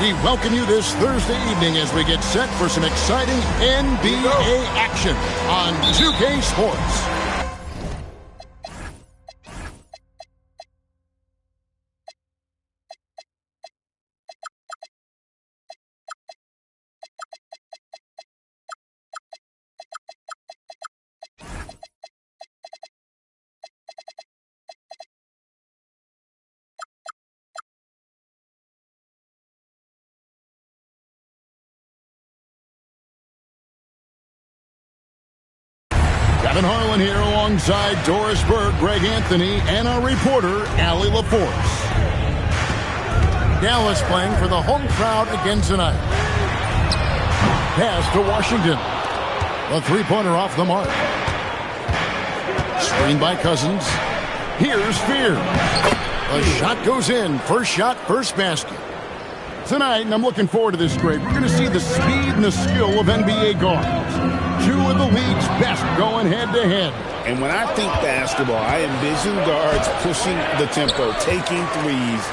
We welcome you this Thursday evening as we get set for some exciting NBA action on 2K Sports. Kevin Harlan here alongside Doris Berg, Greg Anthony, and our reporter, Allie LaForce. Dallas playing for the home crowd again tonight. Pass to Washington. A three-pointer off the mark. Screen by Cousins. Here's Fear. A shot goes in. First shot, first basket. Tonight, and I'm looking forward to this, Greg, we're going to see the speed and the skill of NBA guards. Two of the league's best going head-to-head. And when I think basketball, I envision guards pushing the tempo, taking threes.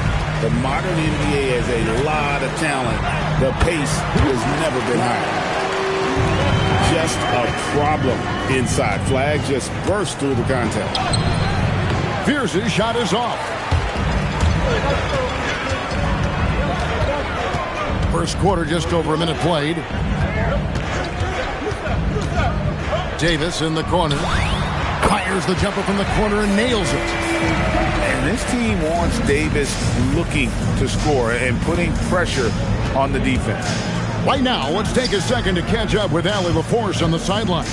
The modern NBA has a lot of talent. The pace has never been higher. Just a problem inside. Flag just burst through the contact. Fierce's shot is off. First quarter, just over a minute played. Davis in the corner. Fires the jumper from the corner and nails it. And this team wants Davis looking to score and putting pressure on the defense. Right now, let's take a second to catch up with Allie LaForce on the sideline.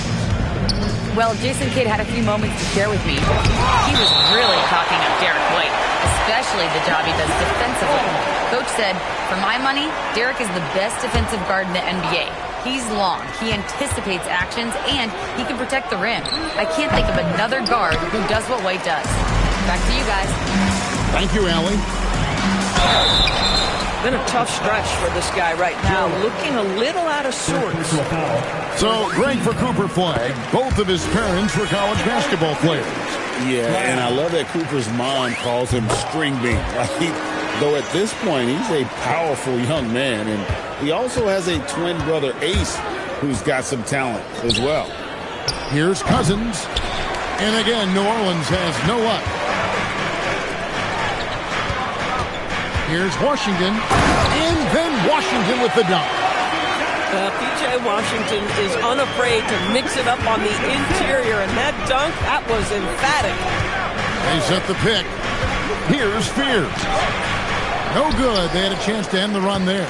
Well, Jason Kidd had a few moments to share with me. He was really talking up Derek White, especially the job he does defensively. Coach said, for my money, Derek is the best defensive guard in the NBA. He's long, he anticipates actions, and he can protect the rim. I can't think of another guard who does what White does. Back to you guys. Thank you, Allie. Been a tough stretch for this guy right now, looking a little out of sorts. So, Greg, for Cooper Flag, both of his parents were college basketball players. Yeah, and I love that Cooper's mom calls him String Bean. Though at this point, he's a powerful young man, and he also has a twin brother, Ace, who's got some talent as well. Here's Cousins. And again, New Orleans has no luck. Here's Washington. And then Washington with the dunk. P.J. Washington is unafraid to mix it up on the interior, and that dunk, that was emphatic. They set the pick. Here's Fears. No good. They had a chance to end the run there.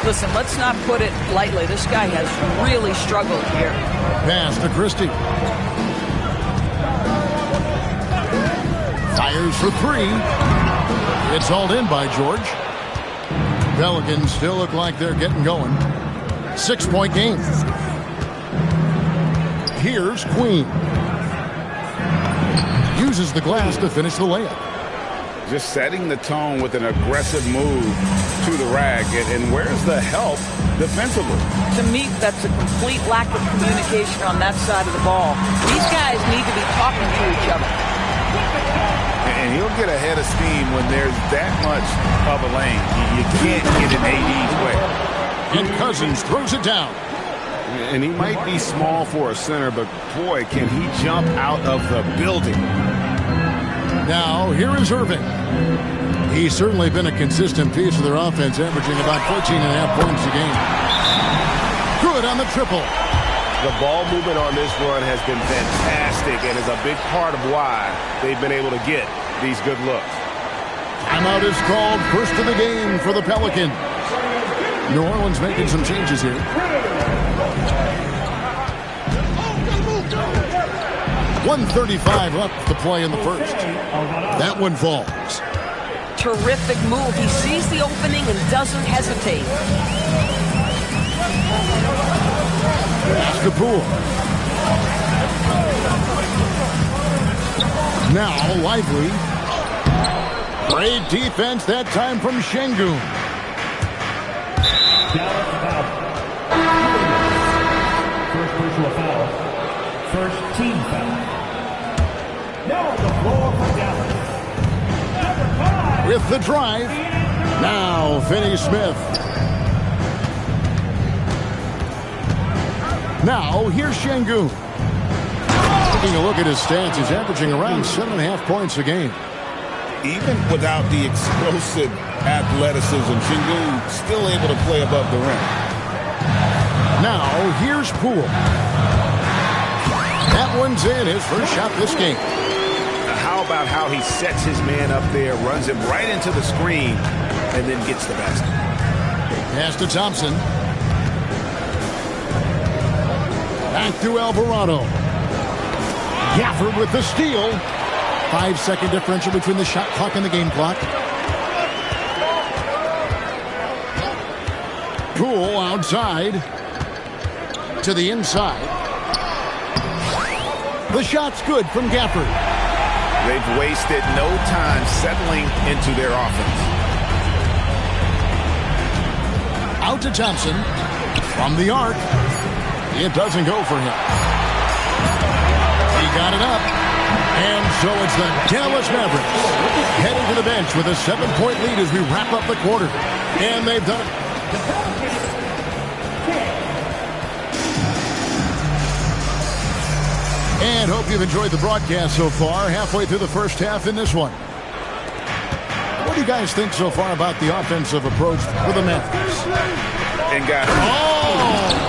Listen, let's not put it lightly. This guy has really struggled here. Pass to Christie. Fires for three. It's hauled in by George. Pelicans still look like they're getting going. 6-point game. Here's Queen. Uses the glass to finish the layup. Just setting the tone with an aggressive move to the rack. And where's the help defensively? To me, that's a complete lack of communication on that side of the ball. These guys need to be talking to each other. And he'll get ahead of steam when there's that much of a lane. You can't get an AD's way. And Cousins throws it down. And he might be small for a center, but boy, can he jump out of the building. Now, here is Irving. He's certainly been a consistent piece of their offense, averaging about 14.5 points a game. Good on the triple. The ball movement on this run has been fantastic and is a big part of why they've been able to get these good looks. Timeout is called. First of the game for the Pelicans. New Orleans making some changes here. .135 left to play in the first. That one falls. Terrific move. He sees the opening and doesn't hesitate. Pass to Poole. Now Lively. Great defense that time from Şengün. First personal foul. First team foul. Now on the floor for Dallas. With the drive. Now, Finney Smith. Now, here's Şengün. Taking a look at his stats, he's averaging around 7.5 points a game. Even without the explosive athleticism, Şengün still able to play above the rim. Now, here's Poole. That one's in, his first shot this game. How about how he sets his man up there, runs him right into the screen, and then gets the basket. Pass to Thompson. Back to Alvarado. Gafford with the steal. 5-second differential between the shot clock and the game clock. Poole outside to the inside. The shot's good from Gafford. They've wasted no time settling into their offense. Out to Thompson. From the arc. It doesn't go for him. He got it up. And so it's the Dallas Mavericks heading to the bench with a 7-point lead as we wrap up the quarter. And they've done it. And hope you've enjoyed the broadcast so far. Halfway through the first half in this one. What do you guys think so far about the offensive approach for the Mavericks? And got Oh!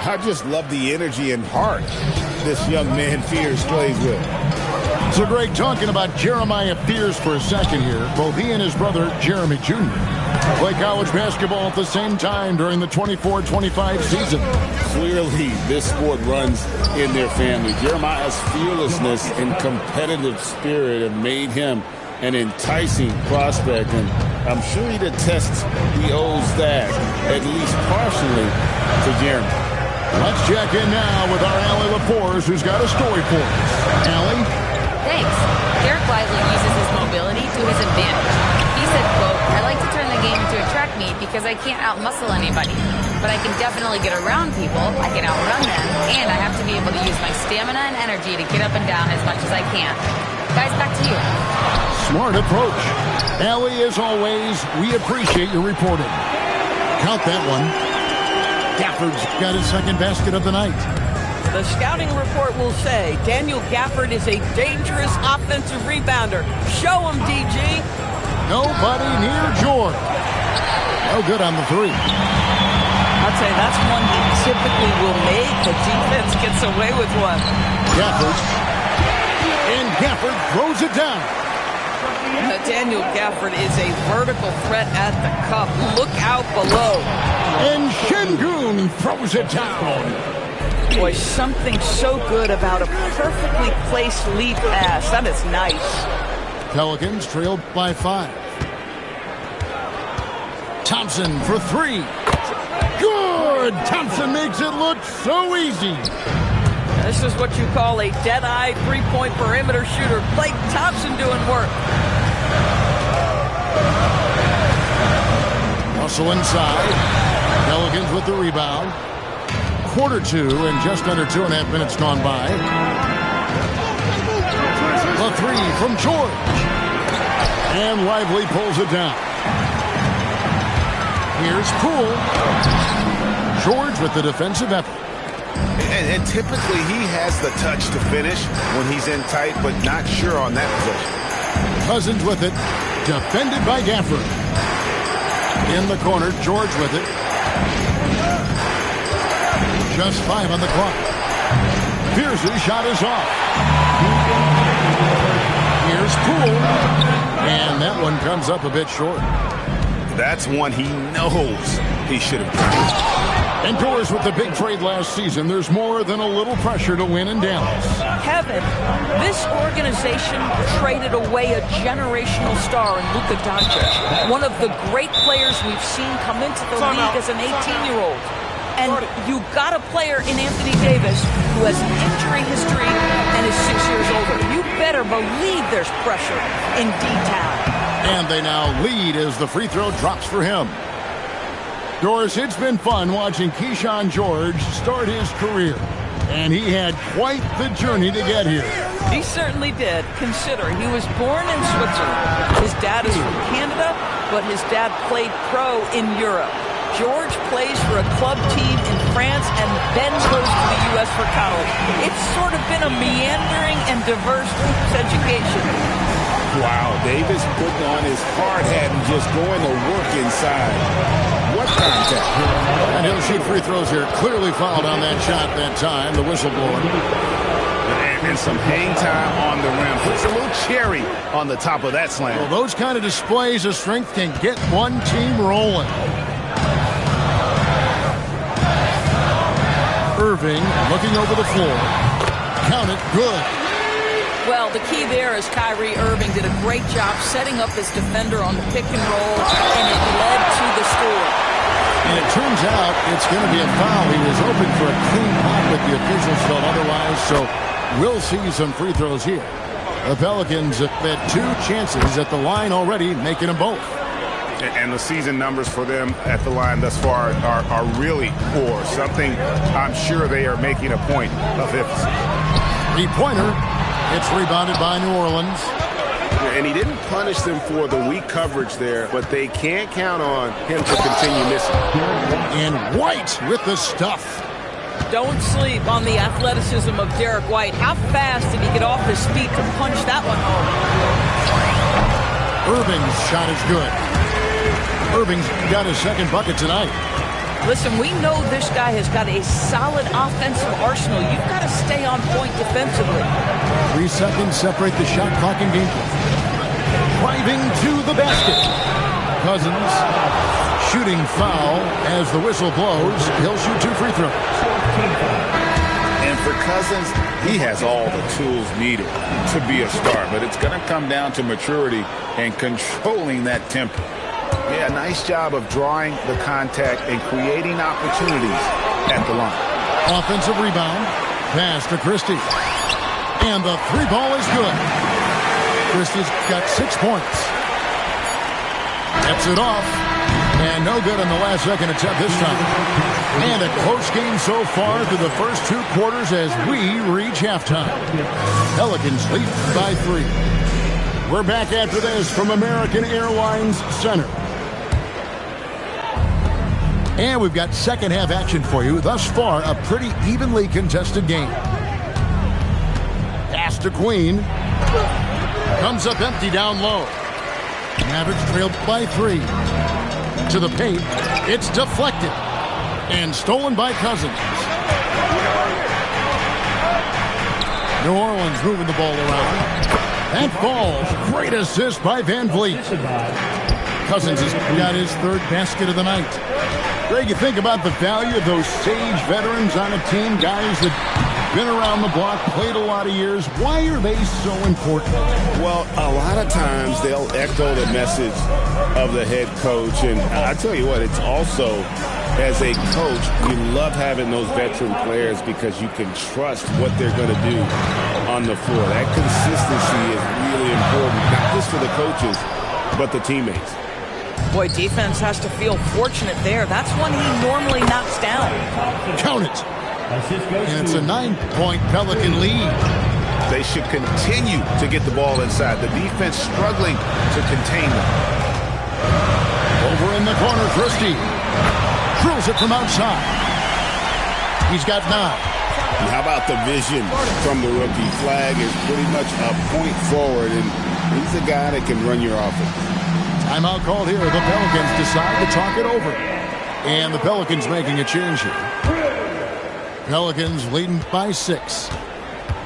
I just love the energy and heart this young man Fears plays with. So Greg, talking about Jeremiah Fears for a second here. Both he and his brother, Jeremy Jr., play college basketball at the same time during the 24-25 season. Clearly, this sport runs in their family. Jeremiah's fearlessness and competitive spirit have made him an enticing prospect, and I'm sure he'd attest he owes that, at least partially, to Jeremy. Let's check in now with our Allie LaForce, who's got a story for us. Allie? Thanks. Derek Lively uses his mobility to his advantage. He said, quote, I like to turn the game into a track meet because I can't out-muscle anybody. But I can definitely get around people, I can outrun them, and I have to be able to use my stamina and energy to get up and down as much as I can. Guys, back to you. Smart approach. Allie, as always, we appreciate your reporting. Count that one. Gafford's got his second basket of the night. The scouting report will say Daniel Gafford is a dangerous offensive rebounder. Show him, DG. Nobody near George. No good on the three. I'd say that's one he typically will make. The defense gets away with one. Gafford. And Gafford throws it down. Daniel Gafford is a vertical threat at the cup. Look out below. And Şengün throws it down. Boy, something so good about a perfectly placed lead pass. That is nice. Pelicans trailed by 5. Thompson for 3. Good! Thompson makes it look so easy. This is what you call a dead-eye three-point perimeter shooter. Klay Thompson doing work. Russell inside. Pelicans with the rebound. Quarter 2 and just under 2.5 minutes gone by. The 3 from George. And Lively pulls it down. Here's Poole. George with the defensive effort. And typically he has the touch to finish when he's in tight, but not sure on that possession. Cousins with it. Defended by Gafford. In the corner, George with it. Just 5 on the clock. Pierce's shot is off. Here's Poole. And that one comes up a bit short. That's one he knows he should have done. Indoors with the big trade last season, there's more than a little pressure to win in Dallas. Kevin, this organization traded away a generational star in Luka Doncic, one of the great players we've seen come into the league as an 18-year-old. And you got a player in Anthony Davis who has injury history and is 6 years older. You better believe there's pressure in D-Town. And they now lead as the free throw drops for him. Doris, it's been fun watching Keyshawn George start his career. And he had quite the journey to get here. He certainly did. Consider, he was born in Switzerland. His dad is from Canada, but his dad played pro in Europe. George plays for a club team in France and then goes to the U.S. for college. It's sort of been a meandering and diverse education. Wow, Davis putting on his hard hat and just going to work inside. What contact. And he'll shoot free throws here. Clearly fouled on that shot that time, the whistleblower. And some hang time on the rim. Puts a little cherry on the top of that slam. Well, those kind of displays of strength can get one team rolling. Irving looking over the floor. Count it, good. Well, the key there is Kyrie Irving did a great job setting up his defender on the pick and roll, and it led to the score. And it turns out it's going to be a foul. He was hoping for a clean pop, but the officials felt otherwise, so we'll see some free throws here. The Pelicans have had 2 chances at the line already, making them both. And the season numbers for them at the line thus far are really poor. Something I'm sure they are making a point of emphasis. 3-pointer. It's rebounded by New Orleans. And he didn't punish them for the weak coverage there, but they can't count on him to continue missing. And White with the stuff. Don't sleep on the athleticism of Derek White. How fast did he get off his feet to punch that one home? Irving's shot is good. Irving's got his second bucket tonight. Listen, we know this guy has got a solid offensive arsenal. You've got to stay on point defensively. 3 seconds separate the shot clock and game clock. Driving to the basket. Cousins shooting foul as the whistle blows. He'll shoot 2 free throws. And for Cousins, he has all the tools needed to be a star, but it's going to come down to maturity and controlling that tempo. Yeah, nice job of drawing the contact and creating opportunities at the line. Offensive rebound. Pass to Christie. And the 3-ball is good. Christie's got 6 points. Gets it off. And no good on the last second attempt this time. And a close game so far through the first 2 quarters as we reach halftime. Pelicans lead by 3. We're back after this from American Airlines Center. And we've got second half action for you. Thus far, a pretty evenly contested game. Pass to Queen. Comes up empty down low. Mavericks trailed by 3. To the paint. It's deflected. And stolen by Cousins. New Orleans moving the ball around. That falls. Great assist by Van Vliet. Cousins has got his 3rd basket of the night. Greg, you think about the value of those sage veterans on a team, guys that been around the block, played a lot of years. Why are they so important? Well, a lot of times they'll echo the message of the head coach. And I tell you what, it's also, as a coach, you love having those veteran players because you can trust what they're going to do on the floor. That consistency is really important, not just for the coaches, but the teammates. Boy, defense has to feel fortunate there. That's one he normally knocks down. Count it. And it's a 9-point Pelican lead. They should continue to get the ball inside. The defense struggling to contain them. Over in the corner, Christie. Drills it from outside. He's got 9. And how about the vision from the rookie? Flag is pretty much a point forward, and he's a guy that can run your offense. Timeout called here. The Pelicans decide to talk it over. And the Pelicans making a change here. Pelicans leading by 6.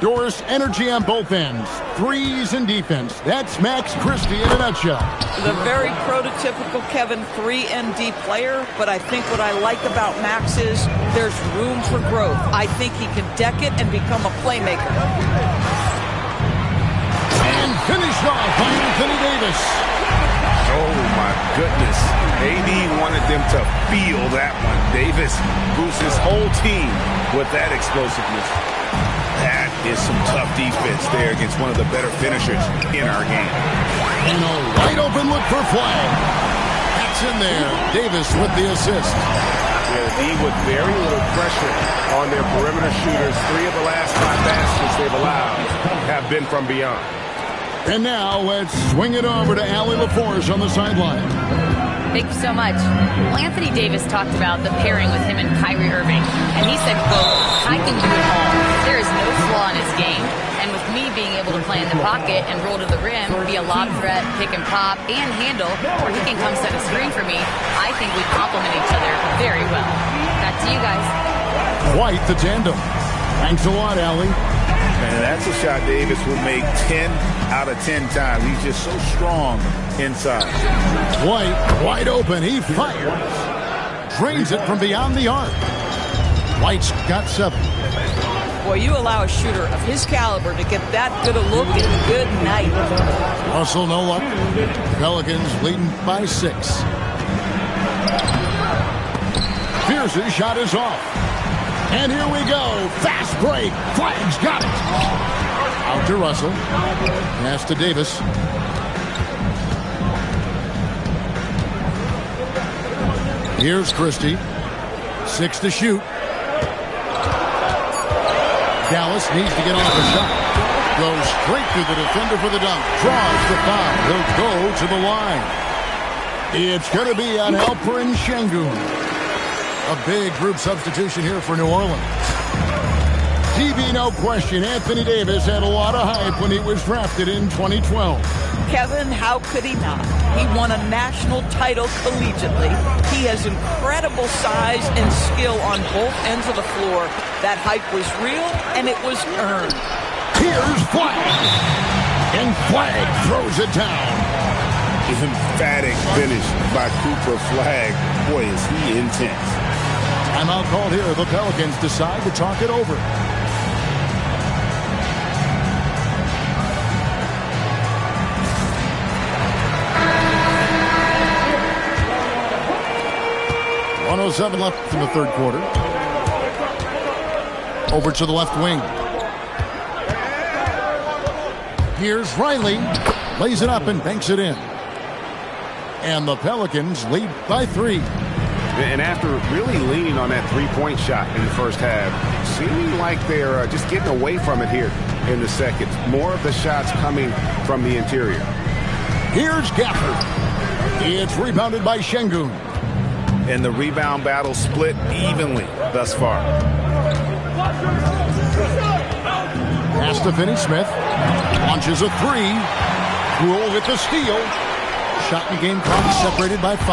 Doris, energy on both ends. 3s in defense. That's Max Christie in a nutshell. The very prototypical Kevin 3-and-D player, but I think what I like about Max is there's room for growth. I think he can deck it and become a playmaker. And finished off by Anthony Davis. Oh, my goodness. AD wanted them to feel that one. Davis boosts his whole team with that explosiveness. That is some tough defense there against one of the better finishers in our game. And a wide open look for Flag. That's in there. Davis with the assist. Yeah, the D with very little pressure on their perimeter shooters. 3 of the last 5 baskets they've allowed have been from beyond. And now let's swing it over to Allie LaForce on the sideline. Thank you so much. Well, Anthony Davis talked about the pairing with him and Kyrie Irving, and he said, quote, "I can do it all. There is no flaw in his game. And with me being able to play in the pocket and roll to the rim, be a lob threat, pick and pop, and handle, where he can come set a screen for me, I think we complement each other very well." Back to you guys. Quite the tandem. Thanks a lot, Allie. Man, that's a shot Davis will make 10 out of 10 times. He's just so strong inside. White, wide open. He fires. Drains it from beyond the arc. White's got 7. Boy, you allow a shooter of his caliber to get that good a look and good night. Russell, no luck. Pelicans leading by 6. Pierce's shot is off. And here we go. Fast break. Flag's got it. Out to Russell. Pass to Davis. Here's Christie. 6 to shoot. Dallas needs to get off a shot. Goes straight to the defender for the dunk. Draws the foul. He'll go to the line. It's going to be on Alperen Şengün. A big group substitution here for New Orleans. DB, no question, Anthony Davis had a lot of hype when he was drafted in 2012. Kevin, how could he not? He won a national title collegiately. He has incredible size and skill on both ends of the floor. That hype was real, and it was earned. Here's Flag. And Flag throws it down. Emphatic finish by Cooper Flag. Boy, is he intense. Timeout called here. The Pelicans decide to talk it over. .107 left in the third quarter. Over to the left wing. Here's Riley. Lays it up and banks it in. And the Pelicans lead by 3. And after really leaning on that three-point shot in the first half, seeming like they're just getting away from it here in the second. More of the shots coming from the interior. Here's Gafford. It's rebounded by Şengün. And the rebound battle split evenly thus far. Pass to Finney-Smith. Launches a 3. Rule with the steal. Shot in game clock separated by 5.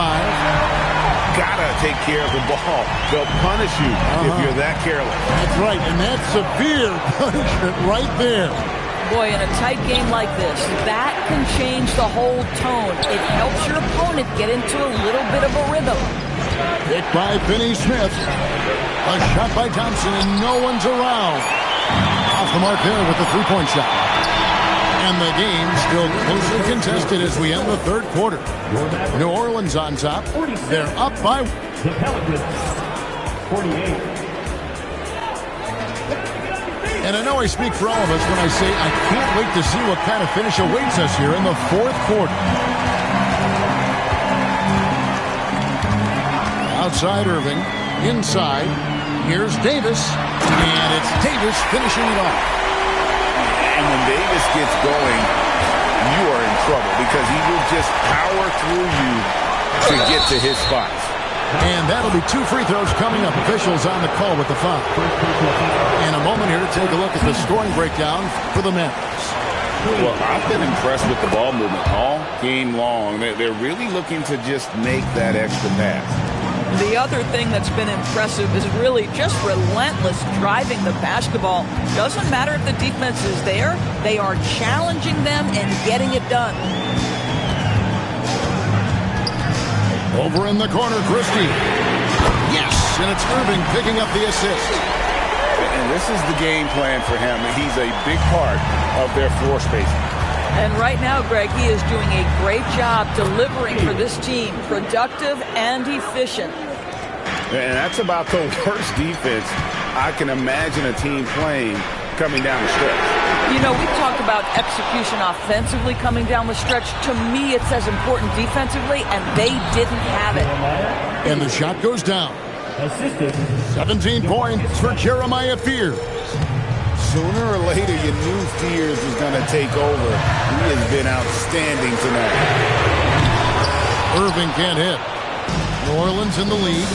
Gotta take care of the ball. They'll punish you if you're that careless. That's right, and that's severe punishment right there. Boy, in a tight game like this, that can change the whole tone. It helps your opponent get into a little bit of a rhythm. Picked by Finney-Smith. A shot by Thompson, and no one's around. Off the mark there with the three-point shot. And the game still closely contested as we end the third quarter. New Orleans on top. They're up by... The Pelicans, 48. And I know I speak for all of us when I say I can't wait to see what kind of finish awaits us here in the fourth quarter. Outside Irving. Inside. Here's Davis. And it's Davis finishing it off. And when Davis gets going, you are in trouble because he will just power through you to get to his spots. And that'll be 2 free throws coming up. Officials on the call with the foul. In a moment here to take a look at the scoring breakdown for the Mavericks. Well, I've been impressed with the ball movement all game long. They're really looking to just make that extra pass. The other thing that's been impressive is really just relentless driving the basketball. Doesn't matter if the defense is there, they are challenging them and getting it done. Over in the corner, Christie. Yes, and it's Irving picking up the assist. And this is the game plan for him. He's a big part of their floor spacing. And right now, Greg, he is doing a great job delivering for this team. Productive and efficient. And that's about the worst defense I can imagine a team playing coming down the stretch. You know, we talked about execution offensively coming down the stretch. To me, it's as important defensively, and they didn't have it. And the shot goes down. Assistant. 17 points for Jeremiah Fears. Sooner or later, you knew Fears was going to take over. He has been outstanding tonight. Irving can't hit. New Orleans in the lead.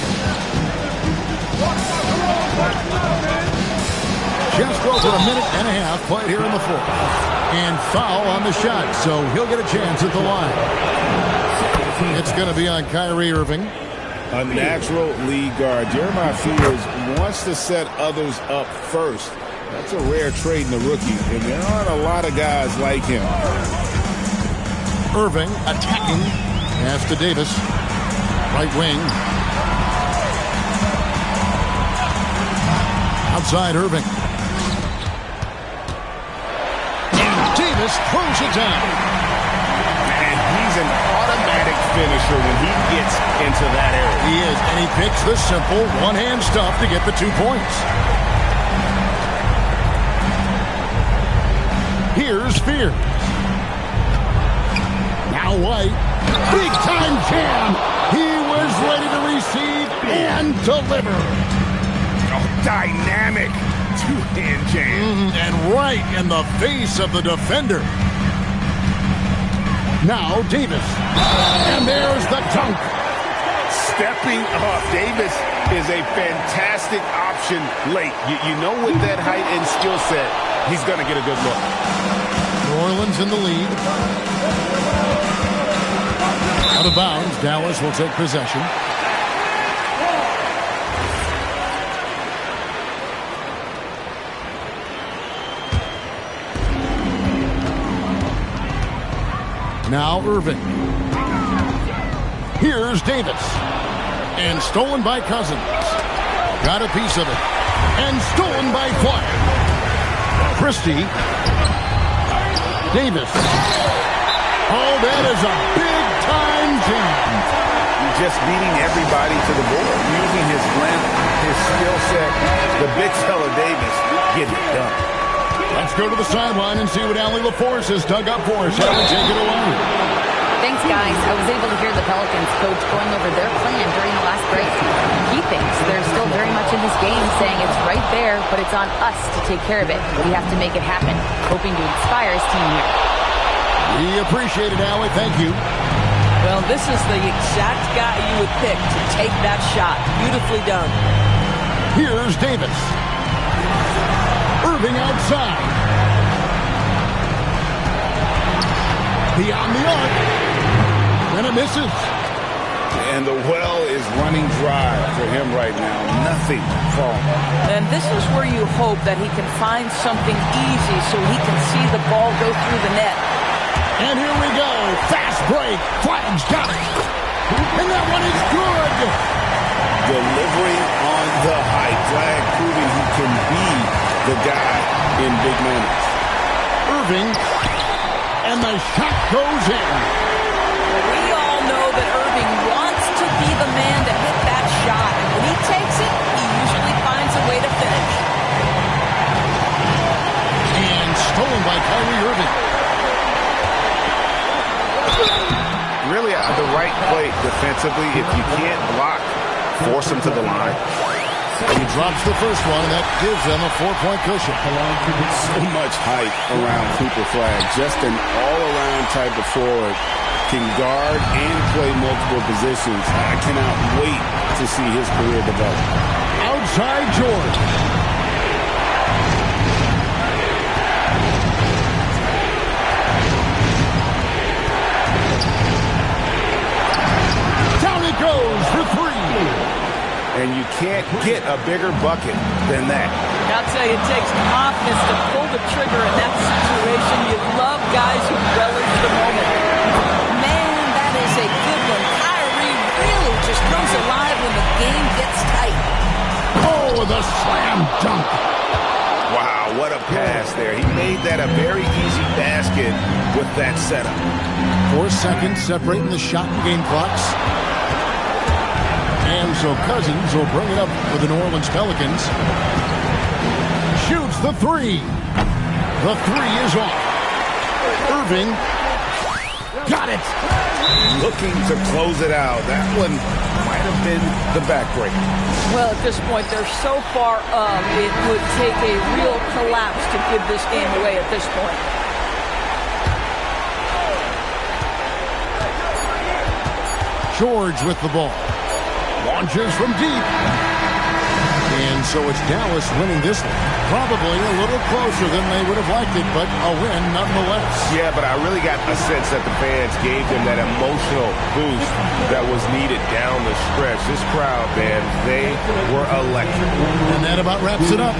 Just over a minute and a half played here in the fourth. And foul on the shot, so he'll get a chance at the line. It's going to be on Kyrie Irving. A natural lead guard. Jeremiah Fears wants to set others up first. That's a rare trait in the rookie, and there aren't a lot of guys like him. Irving attacking. Pass to Davis. Right wing. Outside Irving. And Davis throws it down. And he's an automatic finisher when he gets into that area. He is, and he picks the simple one-hand stuff to get the 2 points. Here's Fears. Now White. Big time jam. He was ready to receive and deliver. Oh, dynamic two-hand jam. And right in the face of the defender. Now Davis. And there's the dunk. Stepping up. Davis is a fantastic option late. You know, with that height and skill set, he's going to get a good look. New Orleans in the lead. Out of bounds. Dallas will take possession. Now Irving. Here's Davis. And stolen by Cousins. Got a piece of it. And stolen by Clark. Christie. Davis. Oh, that is a big-time jam. Just beating everybody to the board, using his length, his skill set. The big fella Davis getting it done. Let's go to the sideline and see what Allie LaForce has dug up for us. Allie, take it away. Thanks, guys. I was able to hear the Pelicans coach going over their plan during the last break. He thinks they're still very much in this game, saying it's right there, but it's on us to take care of it. We have to make it happen, hoping to inspire his team here. We appreciate it, Allie. Thank you. Well, this is the exact guy you would pick to take that shot. Beautifully done. Here's Davis. Irving outside. Beyond the arc. And it misses. And the well is running dry for him right now. Nothing falling. And this is where you hope that he can find something easy so he can see the ball go through the net. And here we go. Fast break. Flag's got it. And that one is good. Delivering on the high flag, proving he can be the guy in big moments. Irving. And the shot goes in. We all know that Irving wants to be the man to hit that shot. And when he takes it, he usually finds a way to finish. And stolen by Kyrie Irving. Really the right play defensively. If you can't block, force him to the line. And he drops the first one, and that gives them a 4-point cushion. So much height around Cooper Flag. Just an all-around type of forward. Can guard and play multiple positions. I cannot wait to see his career develop. Outside George. Down it goes for three. And you can't get a bigger bucket than that. I'll tell you, it takes confidence to pull the trigger in that situation. You love guys who relish the moment. Man, that is a good one. Kyrie really just comes alive when the game gets tight. Oh, the slam dunk. Wow, what a pass there. He made that a very easy basket with that setup. 4 seconds separating the shot and game clocks. And so Cousins will bring it up for the New Orleans Pelicans. Shoots the three. The three is off. Irving got it. Looking to close it out. That one might might have been the backbreaker. Well, at this point, they're so far up, it would take a real collapse to give this game away at this point. George with the ball. Launches from deep. And so it's Dallas winning this one. Probably a little closer than they would have liked it, but a win nonetheless. Yeah, but I really got a sense that the fans gave them that emotional boost that was needed down the stretch. This crowd, man, they were electric. And that about wraps it up.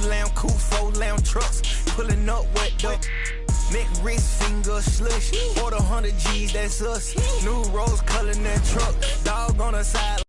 Lamb, cool, 4 lamb trucks, pulling up wet duck. Neck, wrist, finger, slush. Order 100 G's, that's us. New rose color in that truck. Dog on the side.